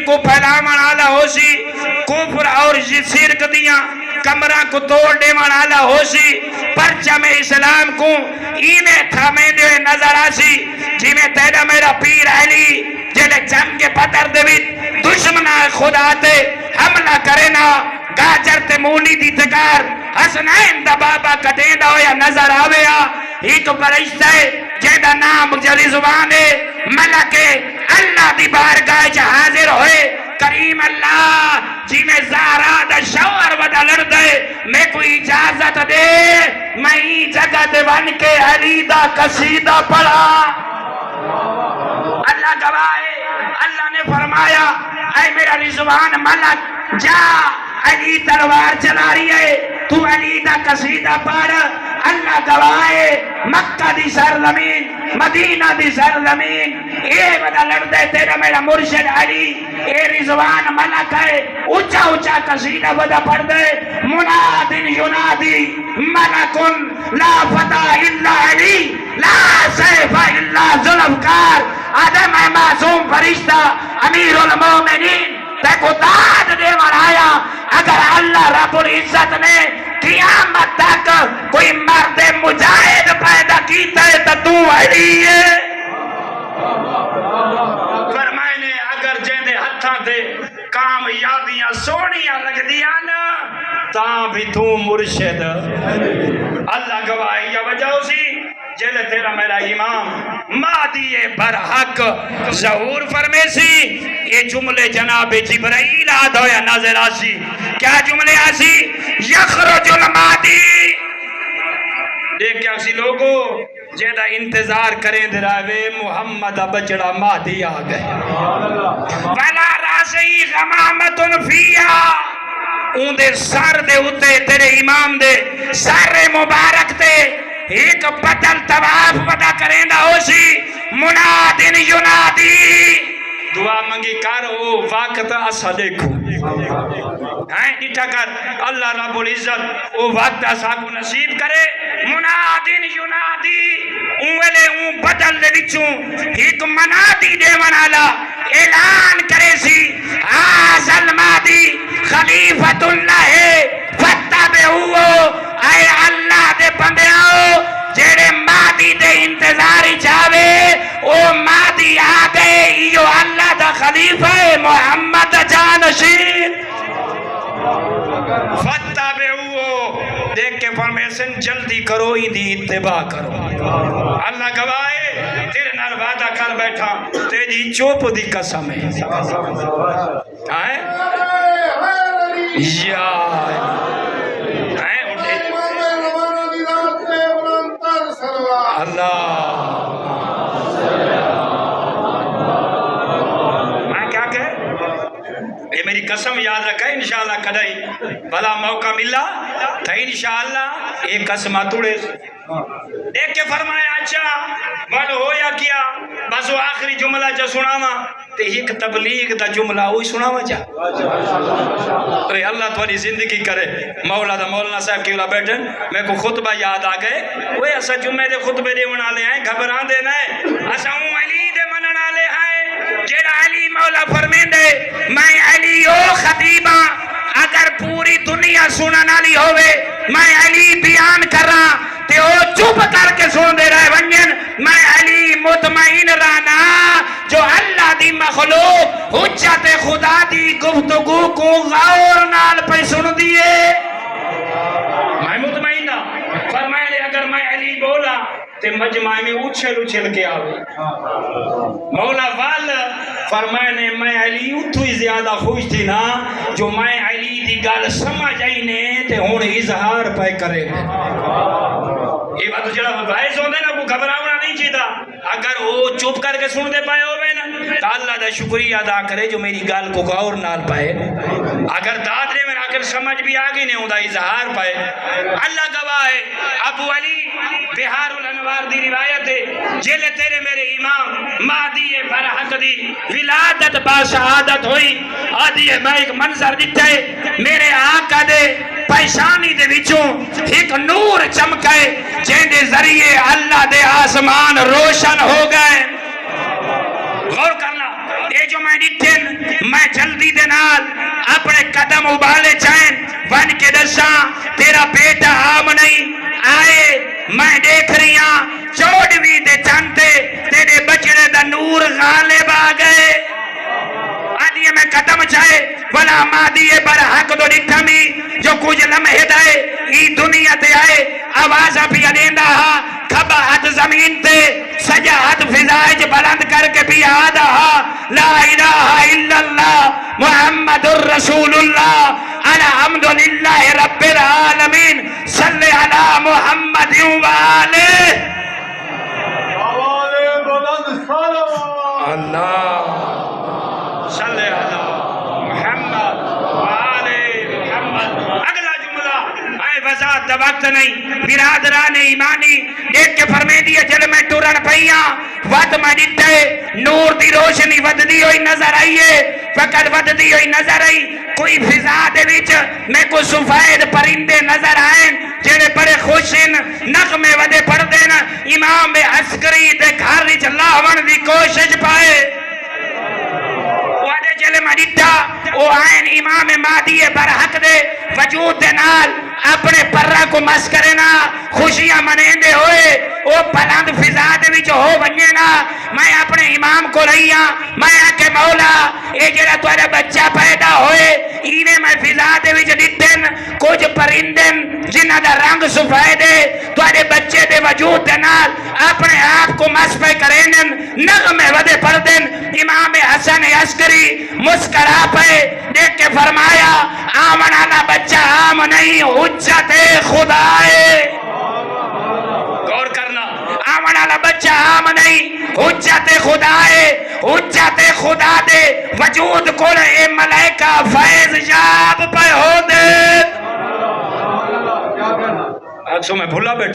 کو پھیلاون آلا ہو سی کفر اور شرک دیاں کمرہ کو توڑ دے آلا ہو سی پرچم اسلام کو اینے تھامے دے نظر آسی جی میں تیرا میرا پیر علی جلے جنگ کے پتر دوید دشمنہ خدا تے حملہ کرنا گاجر تے مولی دی تکار حسنین دا بابا کٹین دا ہویا نظر آویا ایک پرشتہ ہے جیدہ نام جلی زبان ہے ملک اللہ دی بارگاہ چا حاضر ہوئے کریم اللہ جی میں زہرا دا شوہر ودا لڑ دے میں کوئی اجازت دے میں ہی جگہ دے بن کے علی دا قصیدہ پڑھا اللہ گواہے اللہ نے فرمایا اے میرا رضوان ملک جا علی تلوار چلا رہی ہے تو علی دا قصیدہ پڑھ اللہ گواہے مکہ دی سرزمین مدینہ دی سرزمین اے بدا لڑ دے تیرا میرا مرشد علی اے رضوان ملک ہے اچھا اچھا قصیدہ بدا پڑھ دے مناد ینادی ملکن لا فتح الا علی لا سیف الا ذوالفقار آدم ہے معصوم فرشتہ امیر المومنین دیکھو داد دے آیا اگر اللہ رب العزت نے قیامت تک کوئی مرد مجاہد پیدا کیتا ہے تو علی ہے فرمائے نے اگر جیندے ہتھاں دے کامیابیاں سونیاں لگ دیا نا تاں بھی تو مرشد اللہ گواہی یا وجہ اسی جیلے تیرا میرا امام مادی برحق ظہور فرمے سی یہ جملے جناب جبرائیل آدھو یا نازل آسی کیا جملے آسی یخرج المادی دیکھ کیا اسی لوگوں جیدہ انتظار کریں دراوے محمد بچڑا مادی آگئے وَلَا رَاسِي غَمَامَةٌ فِيهَا اون دے سر دے اتے تیرے امام دے سر مبارک تے ایک بدل طواف پتا کریں دا ہو سی منادن ینادی دعا منگی کر او وقت اسا دیکھو ڈٹھا کر اللہ رب العزت او وقت اسا کو نصیب کرے منادن ینادی اولے اون بدل دے وچوں ایک منادی دے منالا اعلان کرے سی آزل مادی خلیفت اللہ فتبعو اے اللہ دے بندے آؤ جیڑے مادی دے انتظاری چاہوے او مادی آگئے ایو اللہ دا خلیفہ محمد جانشین فتبعو دیکھ کے فرمیسن جلدی کرو ہی دی اتباع کرو اللہ گواہے تیرے نال وعدہ کر بیٹھا تیری چوپ دی قسم ہے یا اللہ میں کیا کہے یہ میری قسم یاد رکھا انشاءاللہ کدائی بھلا موقع ملا تو انشاءاللہ ایک قسمہ توڑے دیکھ کے فرمایا اچھا بل ہویا کیا بس وہ آخری جملہ جو سناما تے ایک تبلیغ دا جملہ ہوئی سناما چاہ تو اللہ تمہاری زندگی کرے مولا دا مولانا صاحب کی اولا بیٹھن میں کو خطبہ یاد آگئے وہ ایسا جمعے دے خطبے دے منا لے آئیں گھبران دے نائے ایسا ہوں علی دے مننا لے آئیں جیڑا علی مولا فرمین دے میں علی او خطیبہ اگر پوری دنیا سننا لی ہوئے میں علی بیان کر رہا تے او چپ کر کے سن دے رہے ونجن میں علی مطمئن رانا جو اللہ دی مخلوق حجت خدا دی گفتگو کو غور نال پہ سن دیئے میں مطمئن فرمائے اگر میں علی بولا تے مجمع میں اچھل کے آوے مولا وال فرمائے میں علی اتھو ہی زیادہ خوش تھی نا جو میں علی دی گال سمجھ آئی نے تے ہون اظہار پہ کرے یہ بات جڑا باعث ہوندے نا کو گھبراونا نہیں چاہیتا اگر وہ چپ کر کے سن دے پائے ہوئے نا تو اللہ دا شکریہ ادا کرے جو میری گال کو غور نال پائے اگر داد دے میں اگر سمجھ بھی آگئی نہیں ہوندہ اظہار پائے اللہ گواہ ہے ابو علی بہار الانوار دی روایت ہے جیلے تیرے میرے امام مہدی برحق دی ولادت باشہادت ہوئی آدھی میں ایک منظر دیتا ہے میرے آقا دے پیشانی دے وچوں ایک نور چمکے جن دے ذریعے اللہ دے آسمان روشن ہو گئے غور کرنا اے جو میں ڈٹھن میں جلدی دے نال اپنے قدم ابالے چاہیں ون کے دساں تیرا بیٹا عام نہیں آئے میں دیکھ رہی ہاں چوڑوی دے چانتے تیرے بچڑے دا نور غالب آ گئے آدھیے میں قدم چاہے ولا مادیے پر حق دو ڈٹھمی جو کچھ لمحے دائے ای دنیا تے آئے آوازہ بھی اڈیندا ہا کھبا ہاتھ زمین تے سجا ہاتھ فضائج بلند کر کے بھی آدھا ہا لا الہ الا اللہ محمد الرسول اللہ الحمدللہ رب العالمین صلی علی محمد وآلہ اللہ صلی علی محمد وآلہ محمد اگلا جملہ اے وضاحت دا وقت نہیں برادران ایمانی دیکھ کے فرمے دیا جل میں ٹورن پہیاں وقت میں ڈٹھے نور دی روشنی وددی ہوئی نظر آئیے فقط وددی ہوئی نظر آئی کوئی فضا دے وچ میں کو سفید پرندے نظر آئیں جڑے بڑے خوش ہیں نغمے ودے پڑھ دینا امام عسکری دے گھر وچ لاون دی کوشش پائے وعدے جلے مڈیٹا او آئین امام مہدی برحق دے وجود دے نال اپنے پرہ کو مس کرے نا خوشیاں منیندے ہوئے او بلند فضا دے وچ ہو ونجے نا میں اپنے امام کو رہیاں میں آکے مولا اے جڑا تہاڈا بچہ پیدا ہوئے اینے میں فضا دے وچ ڈٹھن کچھ پرندن جنہاں دا رنگ سفید ہے تہاڈے بچے دے وجود دے نال اپنے آپ کو مس پہ کرینن نغمے ودے پڑھ دین امام حسن عسکری مسکرا پہ دیکھ کے فرمایا آمن آنا بچہ عام نہیں حجت خدا ہے غور کرنا آمن آنا بچہ عام نہیں حجت خدا ہے حجت خدا دے وجود کو اے ملائکہ فیض یاب پہ ہو دے اکسو میں بھولا بیٹھا